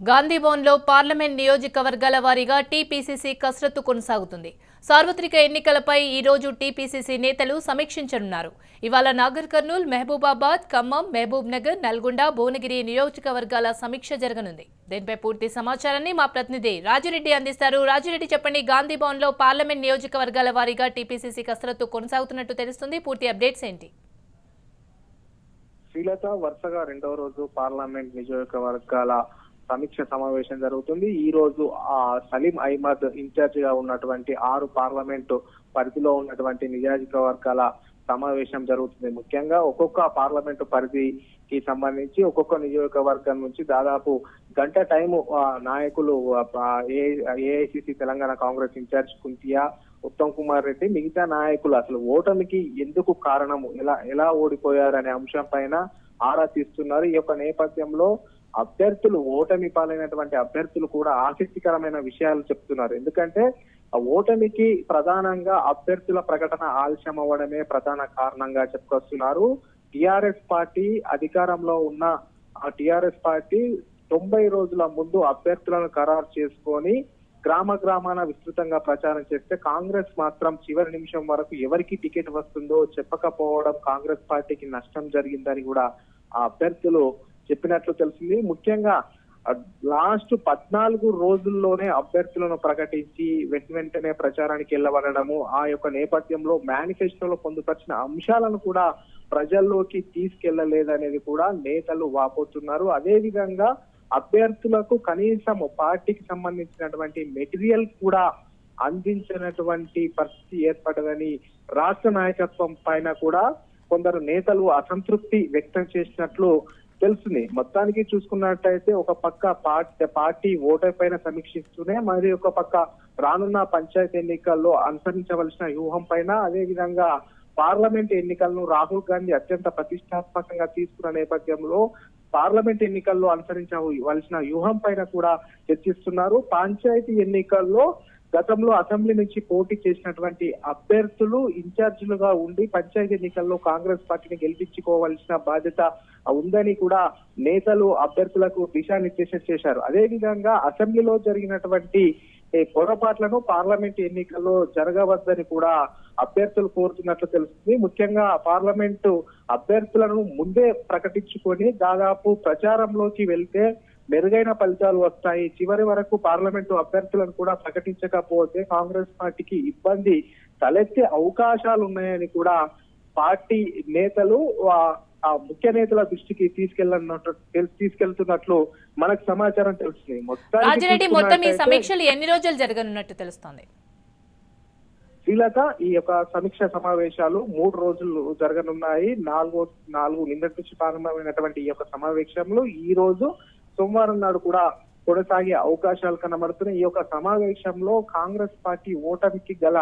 గాంధీభవన్లో parliament నియోజకవర్గాల వారీగా TPCC కసరత్తు కొనసాగుతుంది. సార్వత్రిక ఎన్నికలపై ఈ రోజు టీపీసీసీ నేతలు సమీక్షించనున్నారు. ఇవాళ నాగర్ కర్నూల్, మహబూబాబాద్, ఖమ్మం, మహబూబ్ నగర్, నల్గొండ, భువనగిరి నియోజకవర్గాల సమీక్ష జరగనుంది. దీనిపై పూర్తి సమాచారాన్ని మా ప్రతినిధి రాజిరెడ్డి అందిస్తారు. రాజిరెడ్డి, చెప్పండి, గాంధీభవన్లో పార్లమెంట్ నియోజకవర్గాల వారీగా టీపీసీసీ కసరత్తు కొనసాగుతున్నట్టు తెలుస్తుంది. పూర్తి అప్డేట్స్ ఏంటి? శ్రీలత, వరుసగా రెండవ రోజు పార్లమెంట్ నియోజకవర్గాల సమీక్ష సమావేశం జరుగుతుంది. ఈ రోజు సలీం అహ్మద్ ఇన్ఛార్జ్ గా ఉన్నటువంటి 6 పార్లమెంటు పరిధిలో ఉన్నటువంటి నియోజకవర్గాల సమావేశం జరుగుతుంది. ముఖ్యంగా ఒక్కొక్క పార్లమెంటు పరిధికి సంబంధించి ఒక్కొక్క నియోజకవర్గం నుంచి దాదాపు గంట టైము నాయకులు ఏఐసిసి తెలంగాణ కాంగ్రెస్ ఇన్ఛార్జ్ కుంతియా, ఉత్తమ్ కుమార్ రెడ్డి, మిగతా నాయకులు అసలు ఓటమికి ఎందుకు కారణము, ఎలా ఓడిపోయారు అనే అంశం పైన ఆరా తీస్తున్నారు. ఈ యొక్క నేపథ్యంలో అభ్యర్థులు, ఓటమి పాలైనటువంటి అభ్యర్థులు కూడా ఆసక్తికరమైన విషయాలు చెప్తున్నారు. ఎందుకంటే ఆ ఓటమికి ప్రధానంగా అభ్యర్థుల ప్రకటన ఆలస్యం అవ్వడమే ప్రధాన కారణంగా చెప్పుకొస్తున్నారు. టిఆర్ఎస్ పార్టీ అధికారంలో ఉన్న టిఆర్ఎస్ పార్టీ 90 రోజుల ముందు అభ్యర్థులను ఖరారు చేసుకొని గ్రామాన విస్తృతంగా ప్రచారం చేస్తే కాంగ్రెస్ మాత్రం చివరి నిమిషం వరకు ఎవరికి టికెట్ వస్తుందో చెప్పకపోవడం కాంగ్రెస్ పార్టీకి నష్టం జరిగిందని కూడా ఆ అభ్యర్థులు చెప్పినట్లు తెలిసింది. ముఖ్యంగా లాస్ట్ 14 రోజుల్లోనే అభ్యర్థులను ప్రకటించి వెంటనే ప్రచారానికి వెళ్ళవడము, ఆ యొక్క నేపథ్యంలో మేనిఫెస్టోలో పొందుపరిచిన అంశాలను కూడా ప్రజల్లోకి తీసుకెళ్లలేదనేది కూడా నేతలు వాపోతున్నారు. అదే విధంగా అభ్యర్థులకు కనీసం పార్టీకి సంబంధించినటువంటి మెటీరియల్ కూడా అందించినటువంటి పరిస్థితి ఏర్పడదని రాష్ట్ర నాయకత్వం పైన కూడా కొందరు నేతలు అసంతృప్తి వ్యక్తం చేసినట్లు తెలుస్తుంది. మొత్తానికి చూసుకున్నట్టయితే ఒక పక్క పార్టీ ఓటర్ పైన సమీక్షిస్తూనే మరి ఒక పక్క రానున్న పంచాయతీ ఎన్నికల్లో అనుసరించవలసిన వ్యూహం పైన, అదే విధంగా పార్లమెంట్ ఎన్నికలను రాహుల్ గాంధీ అత్యంత ప్రతిష్టాత్మకంగా తీసుకున్న నేపథ్యంలో పార్లమెంట్ ఎన్నికల్లో అనుసరించవలసిన వ్యూహం పైన కూడా చర్చిస్తున్నారు. పంచాయతీ ఎన్నికల్లో గతంలో అసెంబ్లీ నుంచి పోటీ చేసినటువంటి అభ్యర్థులు ఇన్ఛార్జీలుగా ఉండి పంచాయతీ ఎన్నికల్లో కాంగ్రెస్ పార్టీని గెలిపించుకోవాల్సిన బాధ్యత ఉందని కూడా నేతలు అభ్యర్థులకు దిశానిర్దేశం చేశారు. అదే విధంగా అసెంబ్లీలో జరిగినటువంటి పొరపాట్లను పార్లమెంట్ ఎన్నికల్లో జరగవద్దని కూడా అభ్యర్థులు కోరుతున్నట్లు తెలుస్తుంది. ముఖ్యంగా పార్లమెంటు అభ్యర్థులను ముందే ప్రకటించుకొని దాదాపు ప్రచారంలోకి వెళ్తే మెరుగైన ఫలితాలు వస్తాయి. చివరి వరకు పార్లమెంటు అభ్యర్థులను కూడా ప్రకటించకపోతే కాంగ్రెస్ పార్టీకి ఇబ్బంది తలెత్తే అవకాశాలు ఉన్నాయని కూడా పార్టీ నేతలు ముఖ్య నేతల దృష్టికి తీసుకెళ్తున్నట్లు మనకు సమాచారం తెలుస్తుంది. మొత్తం ఈ సమీక్షలు ఎన్ని రోజులు జరగనున్నట్టు తెలుస్తోంది? శ్రీలత, ఈ యొక్క సమీక్ష సమావేశాలు 3 రోజులు జరగనున్నాయి. నాలుగు నిన్నటి నుంచి ప్రారంభమైనటువంటి ఈ యొక్క సమావేశంలో ఈ రోజు సోమవారం నాడు కూడా కొనసాగే అవకాశాలు కనబడుతున్నాయి. ఈ యొక్క సమావేశంలో కాంగ్రెస్ పార్టీ ఓటమికి గల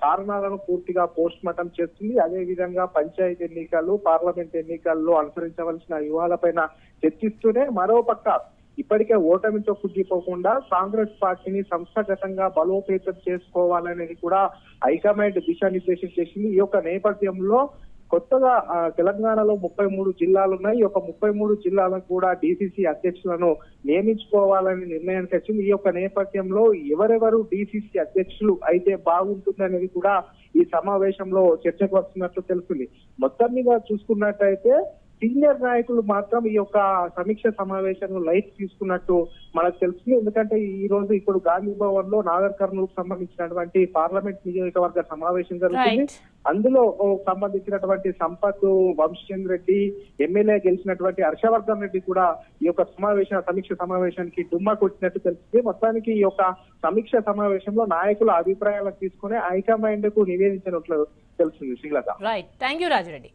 కారణాలను పూర్తిగా పోస్ట్ మార్టం చేస్తుంది. అదే విధంగా పంచాయతీ ఎన్నికలు, పార్లమెంట్ ఎన్నికల్లో అనుసరించవలసిన వ్యూహాలపైన చర్చిస్తూనే మరోపక్క ఇప్పటికే ఓటమితో కుగ్గిపోకుండా కాంగ్రెస్ పార్టీని సంస్థాగతంగా బలోపేతం చేసుకోవాలనేది కూడా హైకమాండ్ దిశానిర్దేశం చేసింది. ఈ యొక్క నేపథ్యంలో కొత్తగా తెలంగాణలో 33 జిల్లాలు ఉన్నాయి. ఈ యొక్క 33 జిల్లాలకు కూడా డిసిసి అధ్యక్షులను నియమించుకోవాలని నిర్ణయానికి వచ్చింది. ఈ యొక్క నేపథ్యంలో ఎవరెవరు డిసిసి అధ్యక్షులు అయితే బాగుంటుంది అనేది కూడా ఈ సమావేశంలో చర్చకు వస్తున్నట్లు తెలుస్తుంది. మొత్తం మీద చూసుకున్నట్టయితే సీనియర్ నాయకులు మాత్రం ఈ యొక్క సమీక్ష సమావేశంలో లైట్ తీసుకున్నట్టు మనకు తెలుస్తుంది. ఎందుకంటే ఈ రోజు ఇప్పుడు గాంధీ భవన్ లో నాగర్ కర్నూల్ సంబంధించినటువంటి పార్లమెంట్ నియోజకవర్గ సమావేశం జరుగుతుంది. అందులో సంబంధించినటువంటి సంపత్, వంశీచంద్ర రెడ్డి, ఎమ్మెల్యే గెలిచినటువంటి హర్షవర్ధన్ రెడ్డి కూడా ఈ యొక్క సమీక్ష సమావేశానికి డుమ్మా కొట్టినట్టు తెలుస్తుంది. మొత్తానికి ఈ యొక్క సమీక్ష సమావేశంలో నాయకుల అభిప్రాయాలను తీసుకుని హైకమాండ్ కు నివేదించినట్లు తెలుస్తుంది. Srilatha, right, thank you Rajireddy.